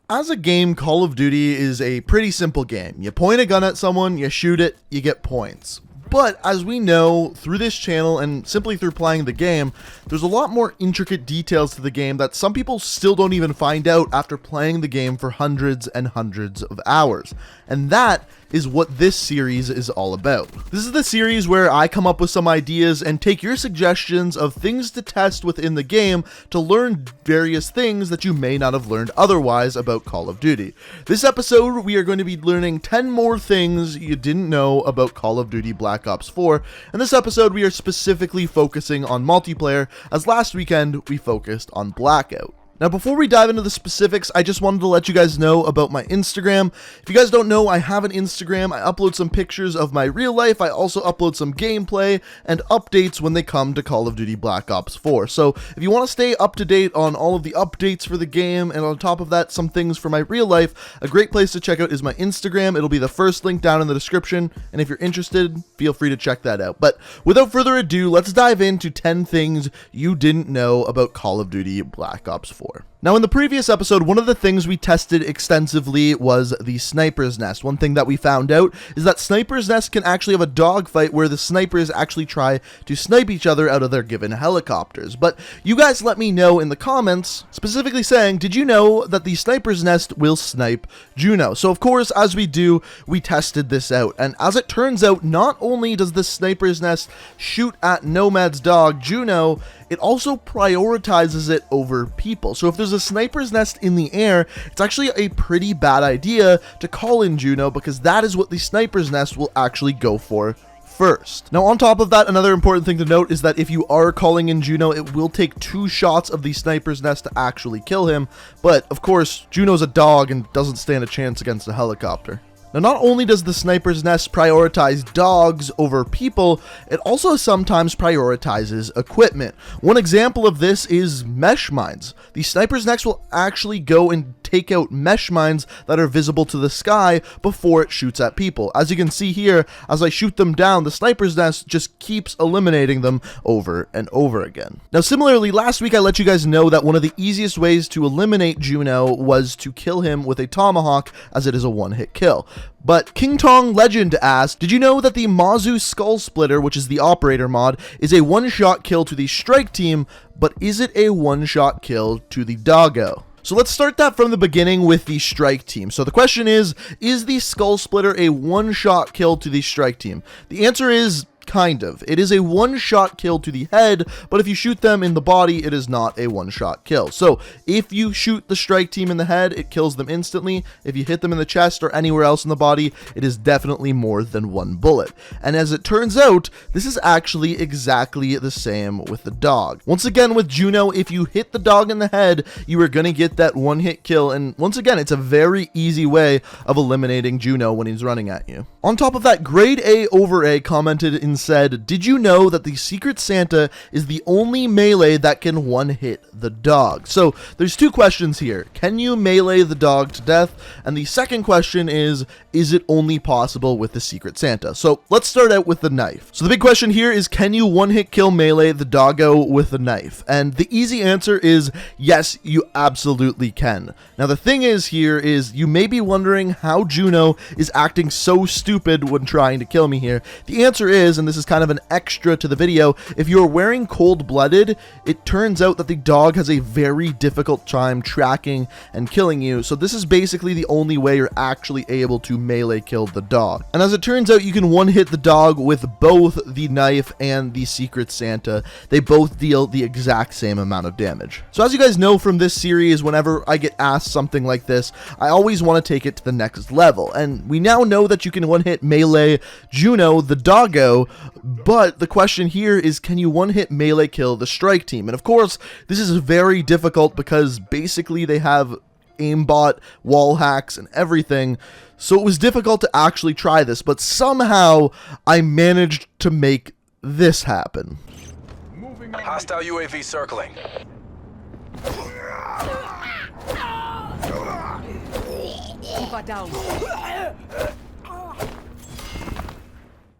As a game, Call of Duty is a pretty simple game. You point a gun at someone, you shoot it, you get points. But as we know through this channel and simply through playing the game, there's a lot more intricate details to the game that some people still don't even find out after playing the game for hundreds and hundreds of hours. And that is what this series is all about. This is the series where I come up with some ideas and take your suggestions of things to test within the game to learn various things that you may not have learned otherwise about Call of Duty. This episode, we are going to be learning 10 more things you didn't know about Call of Duty Black Ops 4. In this episode, we are specifically focusing on multiplayer, as last weekend we focused on Blackout. Now, before we dive into the specifics, I just wanted to let you guys know about my Instagram. If you guys don't know, I have an Instagram. I upload some pictures of my real life. I also upload some gameplay and updates when they come to Call of Duty Black Ops 4. So if you want to stay up to date on all of the updates for the game, and on top of that, some things for my real life, a great place to check out is my Instagram. It'll be the first link down in the description. And if you're interested, feel free to check that out. But without further ado, let's dive into 10 things you didn't know about Call of Duty Black Ops 4. Now, in the previous episode, one of the things we tested extensively was the sniper's nest. One thing that we found out is that sniper's nest can actually have a dogfight where the snipers actually try to snipe each other out of their given helicopters. But you guys let me know in the comments, specifically saying, did you know that the sniper's nest will snipe Juno? So of course, as we do, we tested this out. And as it turns out, not only does the sniper's nest shoot at Nomad's dog, Juno, it also prioritizes it over people. So if there's a sniper's nest in the air, it's actually a pretty bad idea to call in Juno, because that is what the sniper's nest will actually go for first. Now, on top of that, another important thing to note is that if you are calling in Juno, it will take 2 shots of the sniper's nest to actually kill him. But of course, Juno's a dog and doesn't stand a chance against a helicopter. Now, not only does the sniper's nest prioritize dogs over people, it also sometimes prioritizes equipment. One example of this is mesh mines. The sniper's nest will actually go and take out mesh mines that are visible to the sky before it shoots at people. As you can see here, as I shoot them down, the sniper's nest just keeps eliminating them over and over again. Now, similarly, last week I let you guys know that one of the easiest ways to eliminate Juno was to kill him with a tomahawk, as it is a one-hit kill. But King Tong Legend asked, did you know that the Mazu Skull Splitter, which is the operator mod, is a one-shot kill to the strike team, but is it a one-shot kill to the doggo? So let's start that from the beginning with the strike team. So the question is the Skull Splitter a one-shot kill to the strike team? The answer is kind of. It is a one-shot kill to the head, but if you shoot them in the body, it is not a one-shot kill. So if you shoot the strike team in the head, it kills them instantly. If you hit them in the chest or anywhere else in the body, it is definitely more than one bullet. And as it turns out, this is actually exactly the same with the dog. Once again, with Juno, if you hit the dog in the head, you are going to get that one-hit kill. And once again, it's a very easy way of eliminating Juno when he's running at you. On top of that, Grade A over A commented in said, did you know that the Secret Santa is the only melee that can one-hit the dog? So there's 2 questions here. Can you melee the dog to death? And the second question is it only possible with the Secret Santa? So let's start out with the knife. So the big question here is, can you one-hit kill melee the doggo with a knife? And the easy answer is yes, you absolutely can. Now the thing is here is you may be wondering how Juno is acting so stupid when trying to kill me here. The answer is, and this is kind of an extra to the video, if you're wearing cold-blooded, it turns out that the dog has a very difficult time tracking and killing you, so this is basically the only way you're actually able to melee kill the dog. And as it turns out, you can one-hit the dog with both the knife and the Secret Santa. They both deal the exact same amount of damage. So as you guys know from this series, whenever I get asked something like this, I always want to take it to the next level, and we now know that you can one-hit melee Juno, the doggo, but the question here is, can you one-hit melee kill the strike team? And of course, this is very difficult because basically they have aimbot, wall hacks, and everything. So it was difficult to actually try this, but somehow I managed to make this happen. Hostile UAV circling. Keep her down.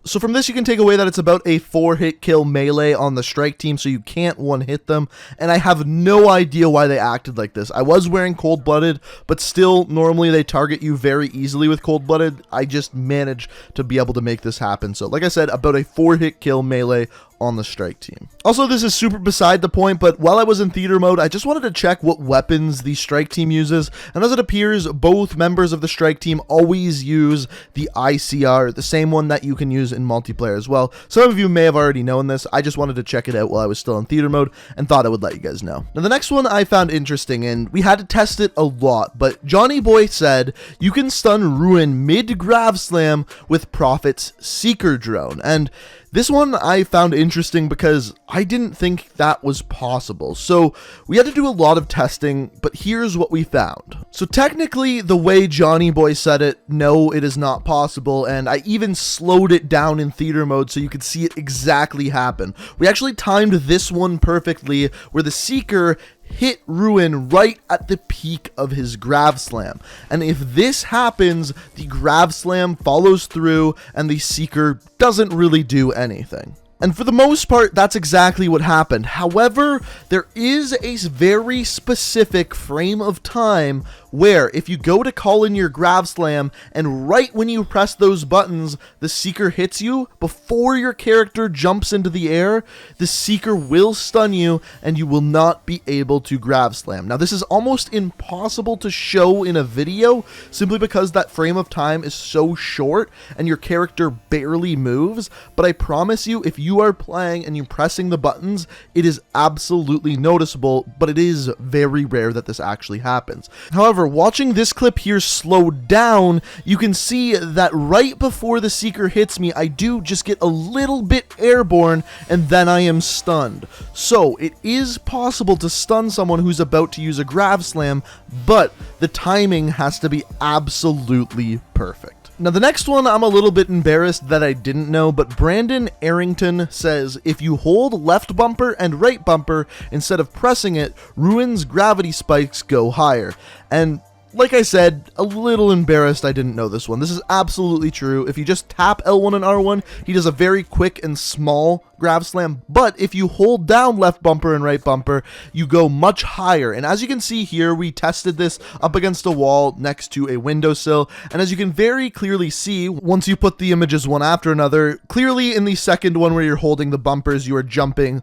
So from this, you can take away that it's about a 4-hit kill melee on the strike team, so you can't one-hit them, and I have no idea why they acted like this. I was wearing cold-blooded, but still, normally they target you very easily with cold-blooded. I just managed to be able to make this happen. So like I said, about a 4-hit kill melee on the strike team. Also, this is super beside the point, but while I was in theater mode, I just wanted to check what weapons the strike team uses, and as it appears, both members of the strike team always use the ICR, the same one that you can use in multiplayer as well. Some of you may have already known this. I just wanted to check it out while I was still in theater mode and thought I would let you guys know. Now, the next one I found interesting, and we had to test it a lot, but Johnny Boy said you can stun Ruin mid-grav slam with Prophet's Seeker drone, and this one I found interesting because I didn't think that was possible. So we had to do a lot of testing, but here's what we found. So technically, the way Johnny Boy said it, no, it is not possible, and I even slowed it down in theater mode so you could see it exactly happen. We actually timed this one perfectly, where the Seeker hit Ruin right at the peak of his grav slam, and if this happens, the grav slam follows through and the Seeker doesn't really do anything. And for the most part, that's exactly what happened. However, there is a very specific frame of time where if you go to call in your grav slam and right when you press those buttons, the Seeker hits you, before your character jumps into the air, the Seeker will stun you and you will not be able to grav slam. Now, this is almost impossible to show in a video simply because that frame of time is so short and your character barely moves, but I promise you, if you are playing and you're pressing the buttons, it is absolutely noticeable, but it is very rare that this actually happens. However, watching this clip here slowed down, you can see that right before the Seeker hits me, I do just get a little bit airborne and then I am stunned. So it is possible to stun someone who's about to use a grav slam, but the timing has to be absolutely perfect. Now, the next one, I'm a little bit embarrassed that I didn't know, but Brandon Arrington says if you hold left bumper and right bumper instead of pressing it, Ruin's gravity spikes go higher. And like I said, a little embarrassed I didn't know this one. This is absolutely true. If you just tap L1 and R1, he does a very quick and small grav slam, but if you hold down left bumper and right bumper, you go much higher. And as you can see here, we tested this up against a wall next to a windowsill, and as you can very clearly see, once you put the images one after another, clearly in the second one where you're holding the bumpers, you are jumping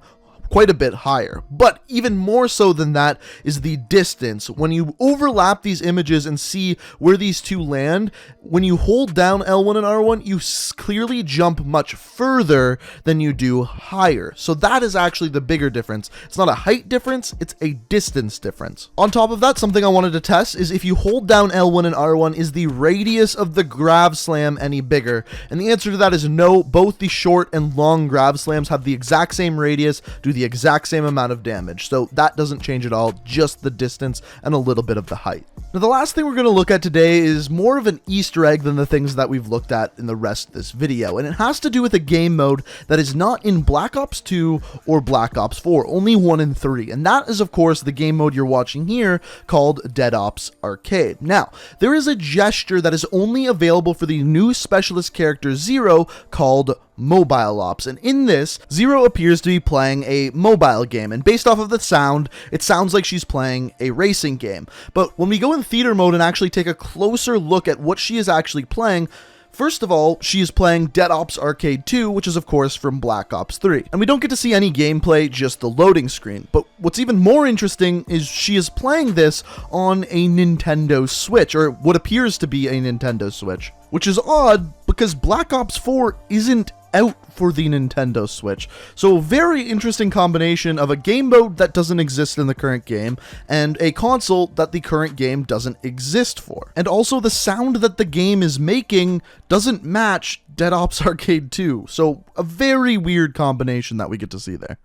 quite a bit higher. But even more so than that is the distance. When you overlap these images and see where these two land, when you hold down L1 and R1, you clearly jump much further than you do higher. So that is actually the bigger difference. It's not a height difference, it's a distance difference. On top of that, something I wanted to test is if you hold down L1 and R1, is the radius of the grav slam any bigger? And the answer to that is no. Both the short and long grav slams have the exact same radius, do the exact same amount of damage, so that doesn't change at all, just the distance and a little bit of the height. Now, the last thing we're going to look at today is more of an Easter egg than the things that we've looked at in the rest of this video, and it has to do with a game mode that is not in Black Ops 2 or Black Ops 4, only 1 and 3, and that is, of course, the game mode you're watching here called Dead Ops Arcade. Now, there is a gesture that is only available for the new specialist character Zero called Mobile Ops, and in this, Zero appears to be playing a mobile game, and based off of the sound, it sounds like she's playing a racing game. But when we go in theater mode and actually take a closer look at what she is actually playing, first of all, she is playing Dead Ops Arcade 2, which is of course from Black Ops 3. And we don't get to see any gameplay, just the loading screen. But what's even more interesting is she is playing this on a Nintendo Switch, or what appears to be a Nintendo Switch. Which is odd, because Black Ops 4 isn't out for the Nintendo Switch. So a very interesting combination of a game mode that doesn't exist in the current game and a console that the current game doesn't exist for. And also the sound that the game is making doesn't match Dead Ops Arcade 2. So a very weird combination that we get to see there.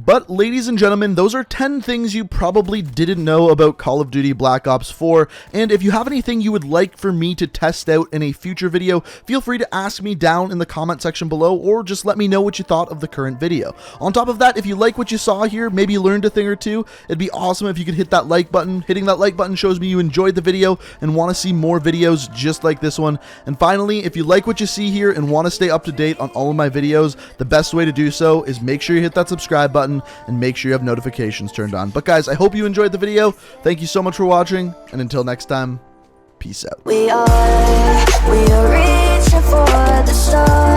But ladies and gentlemen, those are 10 things you probably didn't know about Call of Duty Black Ops 4, and if you have anything you would like for me to test out in a future video, feel free to ask me down in the comment section below, or just let me know what you thought of the current video. On top of that, if you like what you saw here, maybe you learned a thing or two, it'd be awesome if you could hit that like button. Hitting that like button shows me you enjoyed the video and want to see more videos just like this one. And finally, if you like what you see here and want to stay up to date on all of my videos, the best way to do so is make sure you hit that subscribe button and make sure you have notifications turned on. But guys, I hope you enjoyed the video. Thank you so much for watching, and until next time, peace out. We are reaching for the stars.